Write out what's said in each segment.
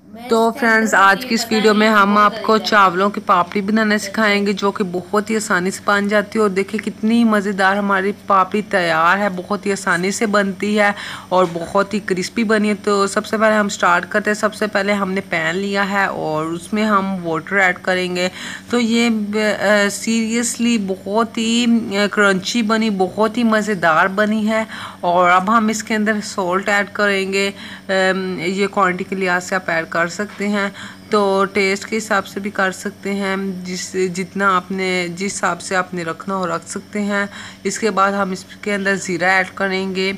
तो फ्रेंड्स, आज की इस वीडियो में हम आपको चावलों की पापड़ी बनाना सिखाएंगे जो कि बहुत ही आसानी से बन जाती है। और देखिए कितनी मज़ेदार हमारी पापड़ी तैयार है, बहुत ही आसानी से बनती है और बहुत ही क्रिस्पी बनी है। तो सबसे पहले हम स्टार्ट करते हैं। सबसे पहले हमने पैन लिया है और उसमें हम वाटर ऐड करेंगे। तो ये सीरियसली बहुत ही क्रंची बनी, बहुत ही मज़ेदार बनी है। और अब हम इसके अंदर सॉल्ट ऐड करेंगे। ये क्वांटिटी के लिहाज से आप ऐड कर सकते हैं, तो टेस्ट के हिसाब से भी कर सकते हैं। जितना आपने जिस हिसाब से आपने रखना हो रख सकते हैं। इसके बाद हम इसके अंदर ज़ीरा ऐड करेंगे।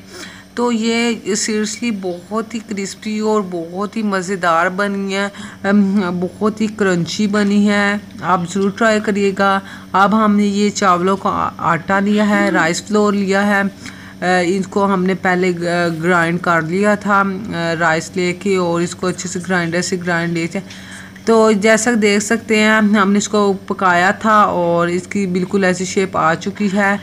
तो ये सीरियसली बहुत ही क्रिस्पी और बहुत ही मज़ेदार बनी है, बहुत ही क्रंची बनी है। आप ज़रूर ट्राई करिएगा। अब हमने ये चावलों का आटा लिया है, राइस फ्लोर लिया है। इनको हमने पहले ग्राइंड कर लिया था राइस लेके, और इसको अच्छे से ग्राइंडर से ग्राइंड लेते। तो जैसा देख सकते हैं हमने इसको पकाया था और इसकी बिल्कुल ऐसी शेप आ चुकी है।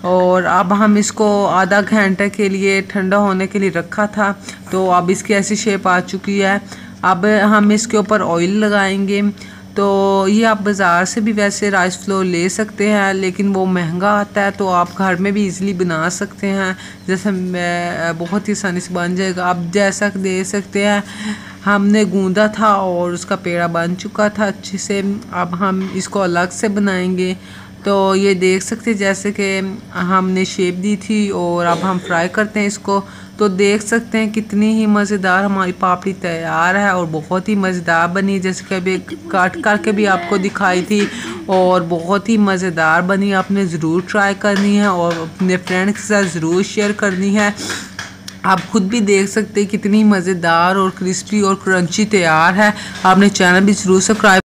और अब हम इसको आधा घंटे के लिए ठंडा होने के लिए रखा था, तो अब इसकी ऐसी शेप आ चुकी है। अब हम इसके ऊपर ऑयल लगाएंगे। तो ये आप बाज़ार से भी वैसे राइस फ्लोर ले सकते हैं, लेकिन वो महंगा आता है। तो आप घर में भी इजीली बना सकते हैं, जैसे बहुत ही आसानी से बन जाएगा। आप जैसा दे सकते हैं, हमने गूंदा था और उसका पेड़ा बन चुका था अच्छे से। अब हम इसको अलग से बनाएंगे। तो ये देख सकते हैं जैसे कि हमने शेप दी थी, और अब हम फ्राई करते हैं इसको। तो देख सकते हैं कितनी ही मज़ेदार हमारी पापड़ी तैयार है और बहुत ही मज़ेदार बनी, जैसे कि अभी काट करके भी आपको दिखाई थी। और बहुत ही मज़ेदार बनी, आपने ज़रूर ट्राई करनी है और अपने फ्रेंड्स के साथ ज़रूर शेयर करनी है। आप खुद भी देख सकते हैं कितनी मज़ेदार और क्रिस्पी और क्रंची तैयार है। आपने चैनल भी ज़रूर सब्सक्राइब